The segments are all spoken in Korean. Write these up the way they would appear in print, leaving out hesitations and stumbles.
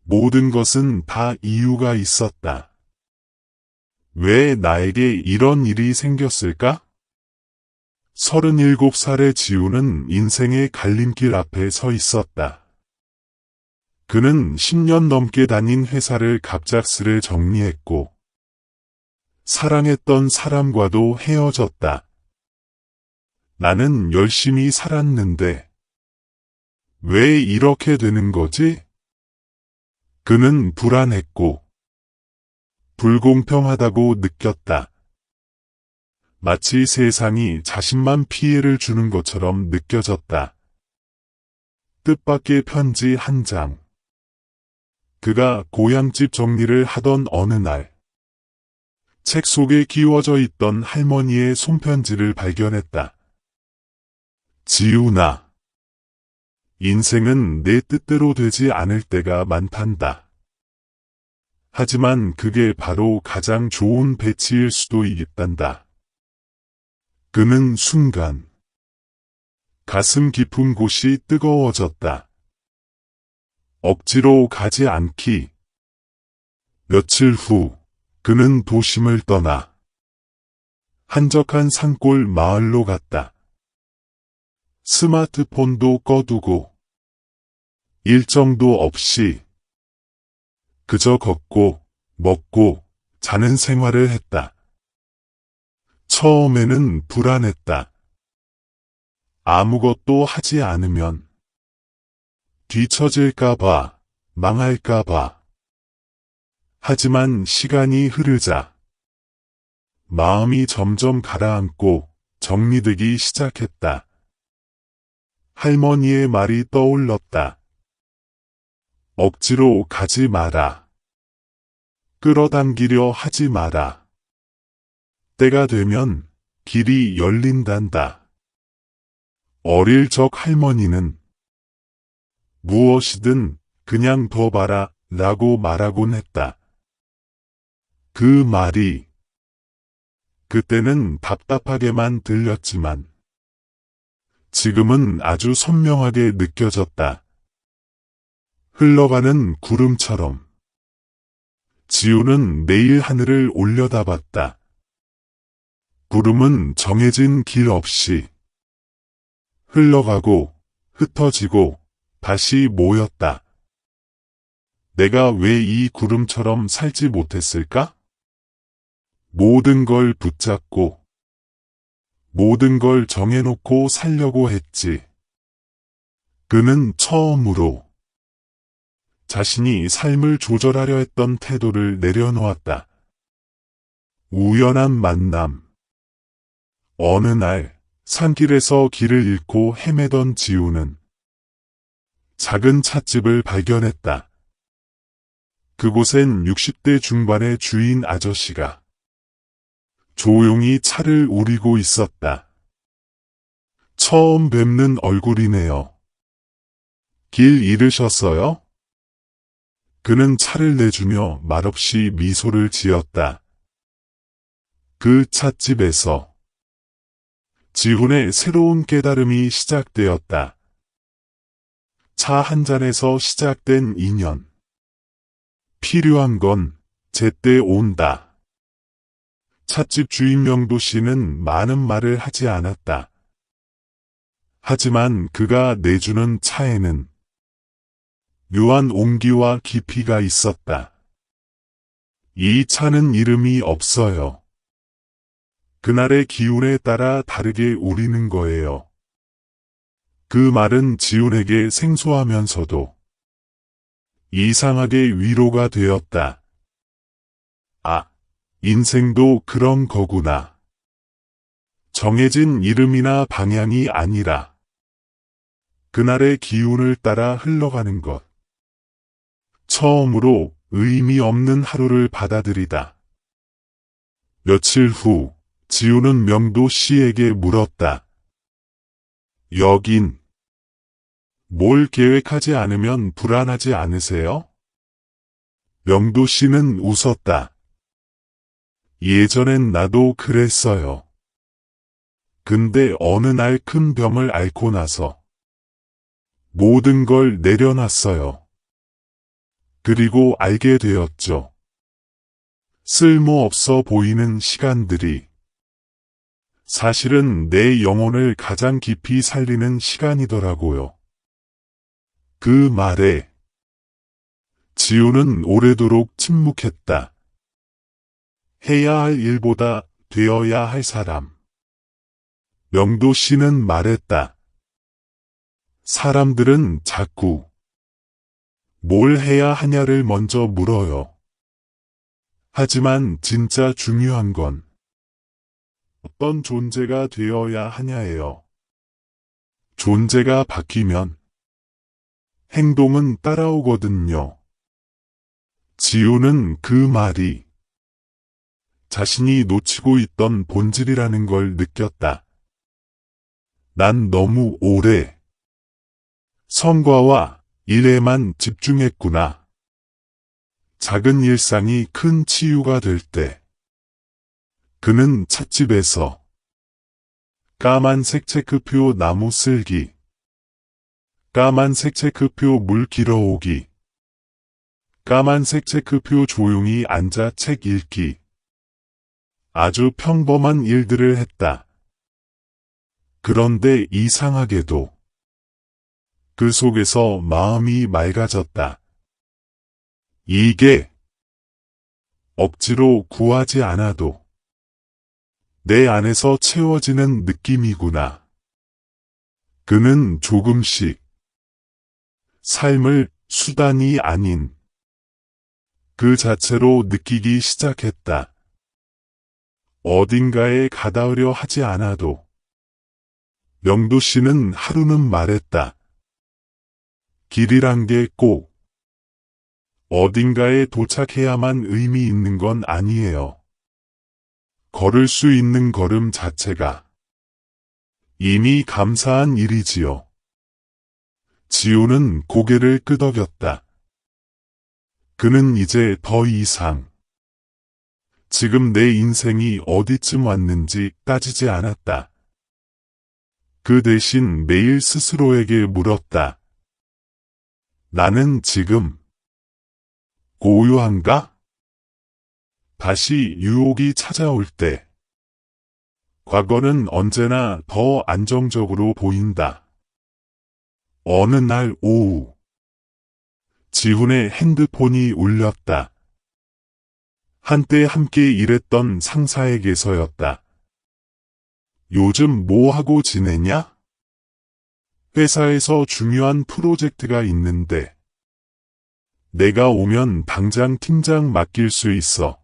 모든 것은 다 이유가 있었다. 왜 나에게 이런 일이 생겼을까? 37살의 지우는 인생의 갈림길 앞에 서 있었다. 그는 10년 넘게 다닌 회사를 갑작스레 정리했고, 사랑했던 사람과도 헤어졌다. 나는 열심히 살았는데, 왜 이렇게 되는 거지? 그는 불안했고, 불공평하다고 느꼈다. 마치 세상이 자신만 피해를 주는 것처럼 느껴졌다. 뜻밖의 편지 한 장. 그가 고향집 정리를 하던 어느 날, 책 속에 끼워져 있던 할머니의 손편지를 발견했다. 지훈아, 인생은 내 뜻대로 되지 않을 때가 많단다. 하지만 그게 바로 가장 좋은 배치일 수도 있단다. 그는 순간 가슴 깊은 곳이 뜨거워졌다. 억지로 가지 않기. 며칠 후 그는 도심을 떠나 한적한 산골 마을로 갔다. 스마트폰도 꺼두고 일정도 없이 그저 걷고 먹고 자는 생활을 했다. 처음에는 불안했다. 아무것도 하지 않으면 뒤처질까봐, 망할까봐. 하지만 시간이 흐르자 마음이 점점 가라앉고 정리되기 시작했다. 할머니의 말이 떠올랐다. 억지로 가지 마라. 끌어당기려 하지 마라. 때가 되면 길이 열린단다. 어릴 적 할머니는 무엇이든 그냥 둬봐라 라고 말하곤 했다. 그 말이 그때는 답답하게만 들렸지만 지금은 아주 선명하게 느껴졌다. 흘러가는 구름처럼 지우는 매일 하늘을 올려다봤다. 구름은 정해진 길 없이 흘러가고 흩어지고 다시 모였다. 내가 왜 이 구름처럼 살지 못했을까? 모든 걸 붙잡고 모든 걸 정해놓고 살려고 했지. 그는 처음으로 자신이 삶을 조절하려 했던 태도를 내려놓았다. 우연한 만남. 어느 날 산길에서 길을 잃고 헤매던 지우는 작은 찻집을 발견했다. 그곳엔 60대 중반의 주인 아저씨가 조용히 차를 우리고 있었다. 처음 뵙는 얼굴이네요. 길 잃으셨어요? 그는 차를 내주며 말없이 미소를 지었다. 그 찻집에서 지훈의 새로운 깨달음이 시작되었다. 차 한 잔에서 시작된 인연. 필요한 건 제때 온다. 찻집 주인 명도 씨는 많은 말을 하지 않았다. 하지만 그가 내주는 차에는 묘한 온기와 깊이가 있었다. 이 차는 이름이 없어요. 그날의 기운에 따라 다르게 우리는 거예요. 그 말은 지훈에게 생소하면서도 이상하게 위로가 되었다. 아, 인생도 그런 거구나. 정해진 이름이나 방향이 아니라 그날의 기운을 따라 흘러가는 것. 처음으로 의미 없는 하루를 받아들이다. 며칠 후 지우는 명도 씨에게 물었다. 여긴 뭘 계획하지 않으면 불안하지 않으세요? 명도 씨는 웃었다. 예전엔 나도 그랬어요. 근데 어느 날 큰 병을 앓고 나서 모든 걸 내려놨어요. 그리고 알게 되었죠. 쓸모없어 보이는 시간들이 사실은 내 영혼을 가장 깊이 살리는 시간이더라고요. 그 말에 지우는 오래도록 침묵했다. 해야 할 일보다 되어야 할 사람. 명도 씨는 말했다. 사람들은 자꾸 뭘 해야 하냐를 먼저 물어요. 하지만 진짜 중요한 건 어떤 존재가 되어야 하냐예요. 존재가 바뀌면 행동은 따라오거든요. 지우는 그 말이 자신이 놓치고 있던 본질이라는 걸 느꼈다. 난 너무 오래 성과와 일에만 집중했구나. 작은 일상이 큰 치유가 될 때 그는 찻집에서 까만색 체크표 나무 쓸기, 까만색 체크표 물 길어오기, 까만색 체크표 조용히 앉아 책 읽기. 아주 평범한 일들을 했다. 그런데 이상하게도 그 속에서 마음이 맑아졌다. 이게 억지로 구하지 않아도 내 안에서 채워지는 느낌이구나. 그는 조금씩 삶을 수단이 아닌 그 자체로 느끼기 시작했다. 어딘가에 가닿으려 하지 않아도. 명도 씨는 하루는 말했다. 길이란 게 꼭 어딘가에 도착해야만 의미 있는 건 아니에요. 걸을 수 있는 걸음 자체가 이미 감사한 일이지요. 지우는 고개를 끄덕였다. 그는 이제 더 이상 지금 내 인생이 어디쯤 왔는지 따지지 않았다. 그 대신 매일 스스로에게 물었다. 나는 지금 고요한가? 다시 유혹이 찾아올 때 과거는 언제나 더 안정적으로 보인다. 어느 날 오후 지훈의 핸드폰이 울렸다. 한때 함께 일했던 상사에게서였다. 요즘 뭐 하고 지내냐? 회사에서 중요한 프로젝트가 있는데 내가 오면 당장 팀장 맡길 수 있어.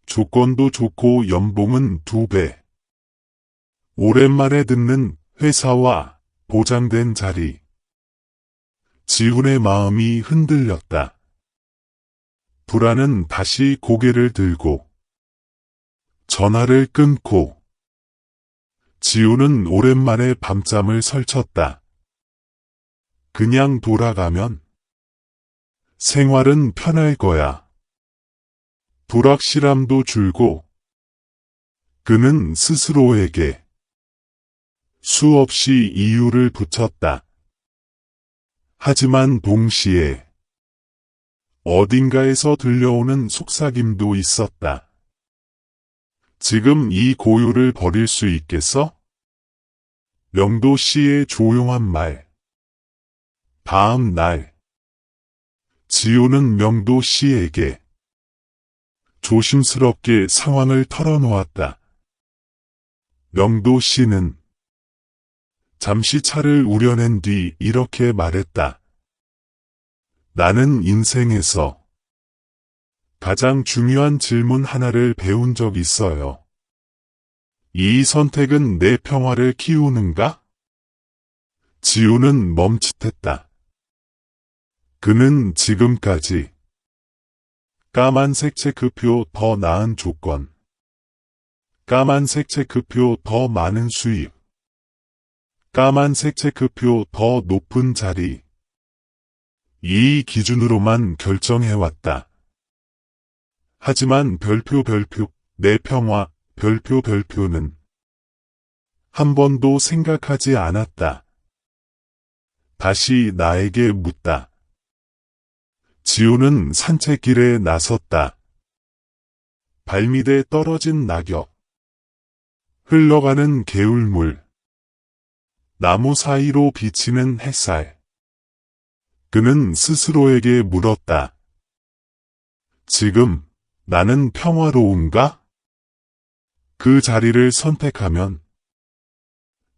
조건도 좋고 연봉은 2배. 오랜만에 듣는 회사와 보장된 자리. 지훈의 마음이 흔들렸다. 불안은 다시 고개를 들고 전화를 끊고 지우는 오랜만에 밤잠을 설쳤다. 그냥 돌아가면 생활은 편할 거야. 불확실함도 줄고 그는 스스로에게 수없이 이유를 붙였다. 하지만 동시에 어딘가에서 들려오는 속삭임도 있었다. 지금 이 고요를 버릴 수 있겠어? 명도 씨의 조용한 말. 다음 날 지우는 명도 씨에게 조심스럽게 상황을 털어놓았다. 명도 씨는 잠시 차를 우려낸 뒤 이렇게 말했다. 나는 인생에서 가장 중요한 질문 하나를 배운 적 있어요. 이 선택은 내 평화를 키우는가? 지우는 멈칫했다. 그는 지금까지 까만색 체크표 더 나은 조건, 까만색 체크표 더 많은 수입, 까만색 체크표 더 높은 자리, 이 기준으로만 결정해왔다. 하지만 별표 내 평화 별표는 한 번도 생각하지 않았다. 다시 나에게 묻다. 지우는 산책길에 나섰다. 발밑에 떨어진 낙엽, 흘러가는 개울물, 나무 사이로 비치는 햇살. 그는 스스로에게 물었다. 지금 나는 평화로운가? 그 자리를 선택하면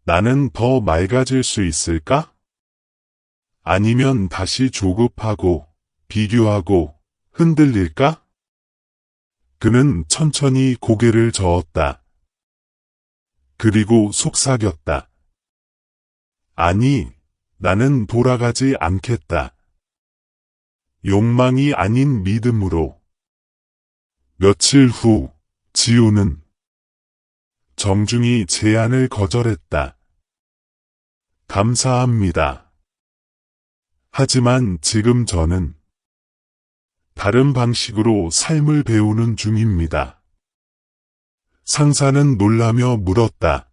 나는 더 맑아질 수 있을까? 아니면 다시 조급하고 비교하고 흔들릴까? 그는 천천히 고개를 저었다. 그리고 속삭였다. 아니, 나는 돌아가지 않겠다. 욕망이 아닌 믿음으로. 며칠 후, 지우는 정중히 제안을 거절했다. 감사합니다. 하지만 지금 저는 다른 방식으로 삶을 배우는 중입니다. 상사는 놀라며 물었다.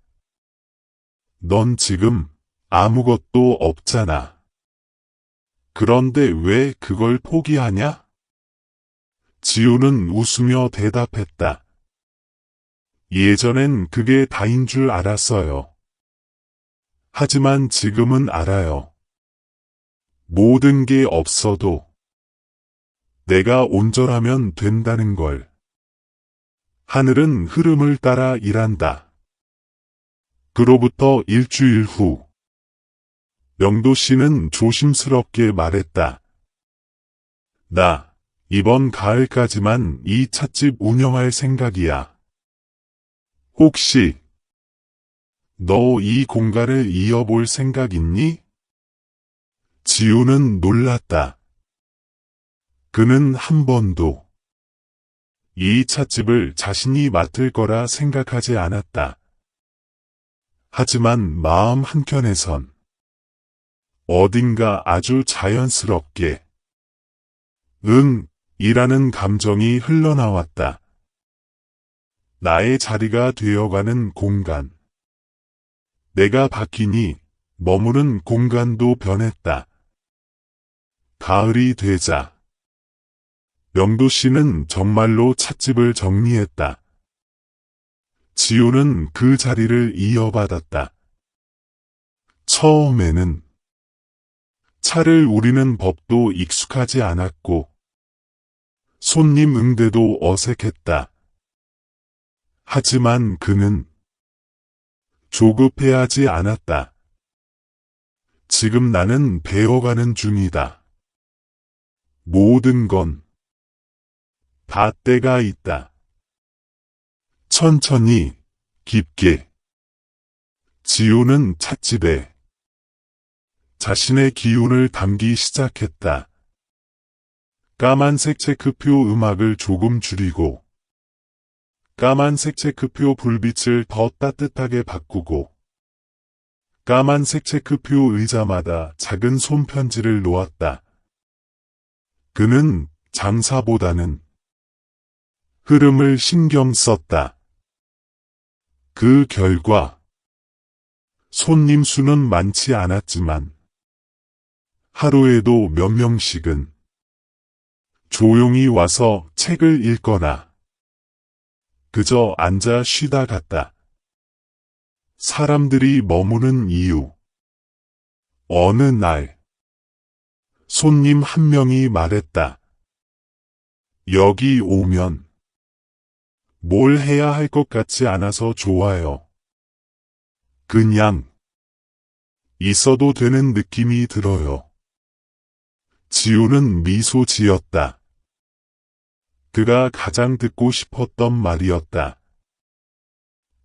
넌 지금 아무것도 없잖아. 그런데 왜 그걸 포기하냐? 지우는 웃으며 대답했다. 예전엔 그게 다인 줄 알았어요. 하지만 지금은 알아요. 모든 게 없어도 내가 온전하면 된다는 걸. 하늘은 흐름을 따라 일한다. 그로부터 일주일 후, 명도 씨는 조심스럽게 말했다. 나 이번 가을까지만 이 찻집 운영할 생각이야. 혹시 너 이 공간을 이어볼 생각 있니? 지우는 놀랐다. 그는 한 번도 이 찻집을 자신이 맡을 거라 생각하지 않았다. 하지만 마음 한켠에선 어딘가 아주 자연스럽게 이라는 감정이 흘러나왔다. 나의 자리가 되어가는 공간. 내가 바뀌니 머무는 공간도 변했다. 가을이 되자 명도 씨는 정말로 찻집을 정리했다. 지우는 그 자리를 이어받았다. 처음에는 차를 우리는 법도 익숙하지 않았고 손님 응대도 어색했다. 하지만 그는 조급해하지 않았다. 지금 나는 배워가는 중이다. 모든 건 다 때가 있다. 천천히, 깊게. 지우는 찻집에 자신의 기운을 담기 시작했다. 까만색 체크표 음악을 조금 줄이고, 까만색 체크표 불빛을 더 따뜻하게 바꾸고, 까만색 체크표 의자마다 작은 손편지를 놓았다. 그는 장사보다는 흐름을 신경 썼다. 그 결과 손님 수는 많지 않았지만 하루에도 몇 명씩은 조용히 와서 책을 읽거나 그저 앉아 쉬다 갔다. 사람들이 머무는 이유. 어느 날 손님 한 명이 말했다. 여기 오면 뭘 해야 할 것 같지 않아서 좋아요. 그냥 있어도 되는 느낌이 들어요. 지우는 미소 지었다. 그가 가장 듣고 싶었던 말이었다.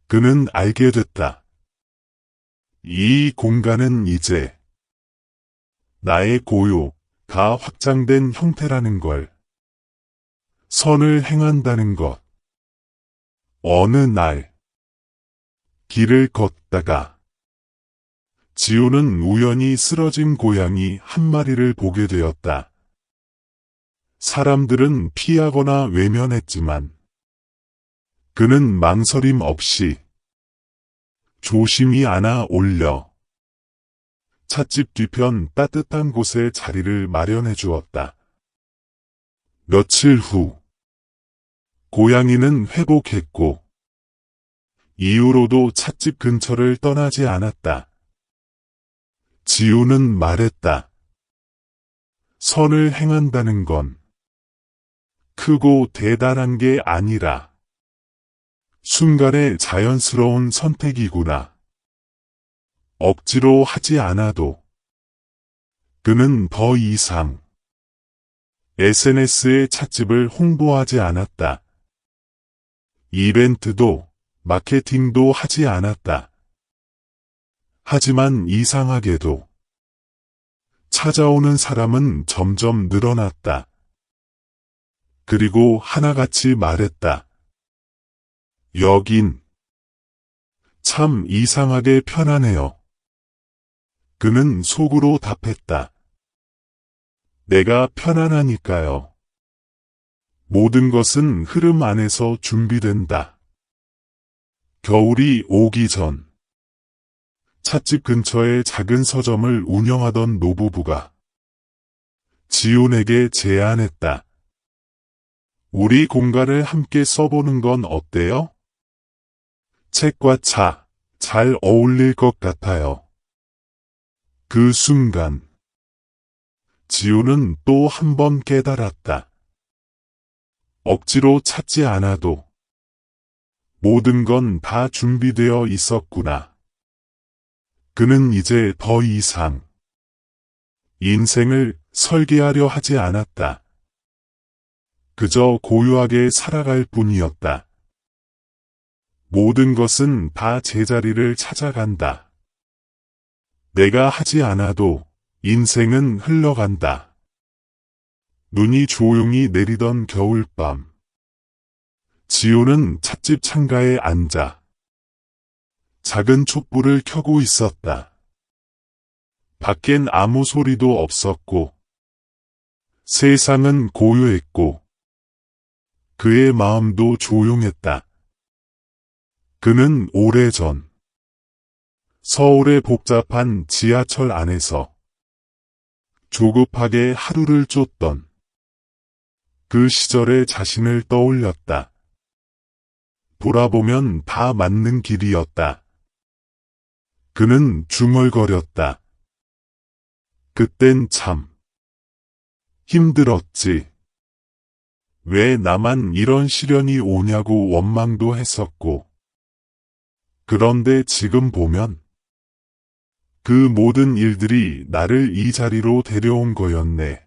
그는 알게 됐다. 이 공간은 이제 나의 고요가 확장된 형태라는 걸. 선을 행한다는 것. 어느 날 길을 걷다가 지우는 우연히 쓰러진 고양이 한 마리를 보게 되었다. 사람들은 피하거나 외면했지만 그는 망설임 없이 조심히 안아 올려 찻집 뒤편 따뜻한 곳에 자리를 마련해 주었다. 며칠 후, 고양이는 회복했고, 이후로도 찻집 근처를 떠나지 않았다. 지우는 말했다. 선을 행한다는 건 크고 대단한 게 아니라 순간의 자연스러운 선택이구나. 억지로 하지 않아도 그는 더 이상 SNS에 찻집을 홍보하지 않았다. 이벤트도 마케팅도 하지 않았다. 하지만 이상하게도 찾아오는 사람은 점점 늘어났다. 그리고 하나같이 말했다. 여긴 참 이상하게 편하네요. 그는 속으로 답했다. 내가 편안하니까요. 모든 것은 흐름 안에서 준비된다. 겨울이 오기 전 찻집 근처의 작은 서점을 운영하던 노부부가 지훈에게 제안했다. 우리 공간을 함께 써보는 건 어때요? 책과 차, 잘 어울릴 것 같아요. 그 순간 지훈은 또 한 번 깨달았다. 억지로 찾지 않아도 모든 건 다 준비되어 있었구나. 그는 이제 더 이상 인생을 설계하려 하지 않았다. 그저 고요하게 살아갈 뿐이었다. 모든 것은 다 제자리를 찾아간다. 내가 하지 않아도 인생은 흘러간다. 눈이 조용히 내리던 겨울밤. 지호는 찻집 창가에 앉아 작은 촛불을 켜고 있었다. 밖엔 아무 소리도 없었고 세상은 고요했고 그의 마음도 조용했다. 그는 오래전 서울의 복잡한 지하철 안에서 조급하게 하루를 쫓던 그 시절의 자신을 떠올렸다. 돌아보면 다 맞는 길이었다. 그는 중얼거렸다. 그땐 참 힘들었지. 왜 나만 이런 시련이 오냐고 원망도 했었고. 그런데 지금 보면 그 모든 일들이 나를 이 자리로 데려온 거였네.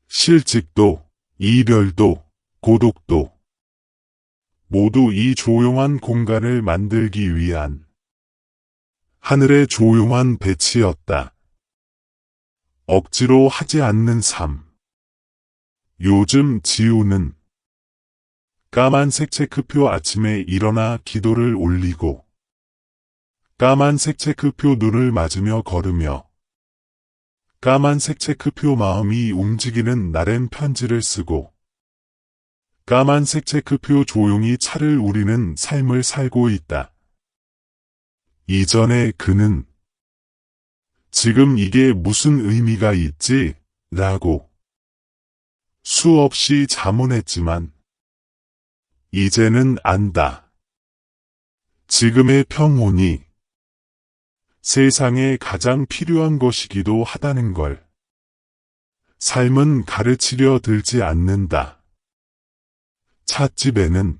실직도, 이별도, 고독도 모두 이 조용한 공간을 만들기 위한 하늘의 조용한 배치였다. 억지로 하지 않는 삶. 요즘 지우는 까만색 체크표 아침에 일어나 기도를 올리고 까만색 체크표 눈을 맞으며 걸으며 까만색 체크표 마음이 움직이는 날엔 편지를 쓰고 까만색 체크표 조용히 차를 우리는 삶을 살고 있다. 이전에 그는 지금 이게 무슨 의미가 있지? 라고 수없이 자문했지만 이제는 안다. 지금의 평온이 세상에 가장 필요한 것이기도 하다는 걸. 삶은 가르치려 들지 않는다. 찻집에는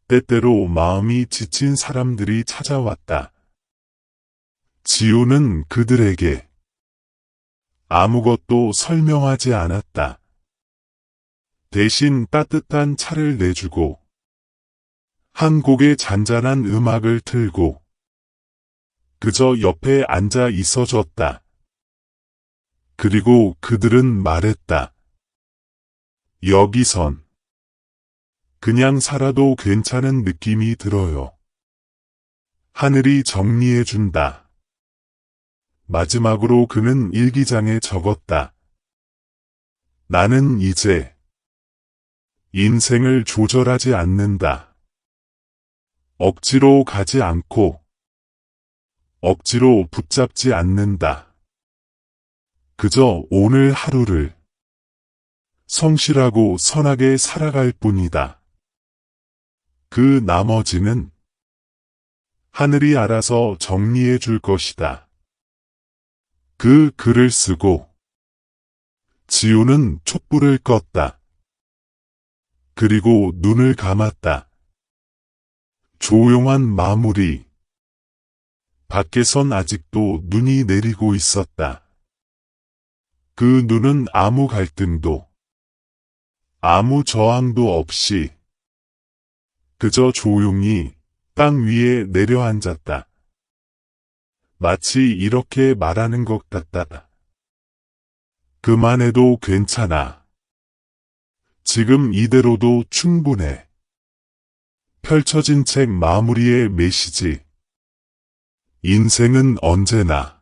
때때로 마음이 지친 사람들이 찾아왔다. 지우는 그들에게 아무것도 설명하지 않았다. 대신 따뜻한 차를 내주고 한 곡의 잔잔한 음악을 틀고 그저 옆에 앉아 있어줬다. 그리고 그들은 말했다. 여기선 그냥 살아도 괜찮은 느낌이 들어요. 하늘이 정리해준다. 마지막으로 그는 일기장에 적었다. 나는 이제 인생을 조절하지 않는다. 억지로 가지 않고 억지로 붙잡지 않는다. 그저 오늘 하루를 성실하고 선하게 살아갈 뿐이다. 그 나머지는 하늘이 알아서 정리해 줄 것이다. 그 글을 쓰고 지우는 촛불을 껐다. 그리고 눈을 감았다. 조용한 마무리. 밖에선 아직도 눈이 내리고 있었다. 그 눈은 아무 갈등도, 아무 저항도 없이 그저 조용히 땅 위에 내려앉았다. 마치 이렇게 말하는 것 같다. 그만해도 괜찮아. 지금 이대로도 충분해. 펼쳐진 책 마무리의 메시지. 인생은 언제나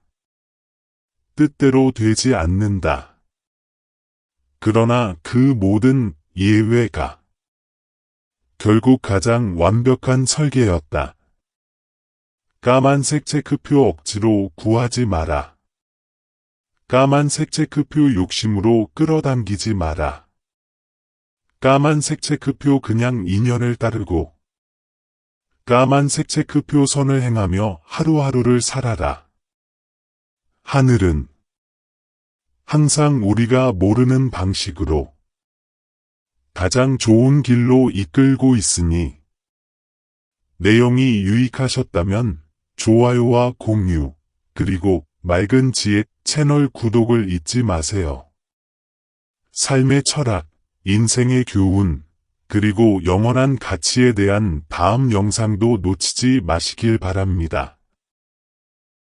뜻대로 되지 않는다. 그러나 그 모든 예외가 결국 가장 완벽한 설계였다. 까만색 체크표 억지로 구하지 마라. 까만색 체크표 욕심으로 끌어당기지 마라. 까만색 체크표 그냥 인연을 따르고 까만색 체크표 선을 행하며 하루하루를 살아라. 하늘은 항상 우리가 모르는 방식으로 가장 좋은 길로 이끌고 있으니 내용이 유익하셨다면 좋아요와 공유, 그리고 맑은 지혜 채널 구독을 잊지 마세요. 삶의 철학, 인생의 교훈, 그리고 영원한 가치에 대한 다음 영상도 놓치지 마시길 바랍니다.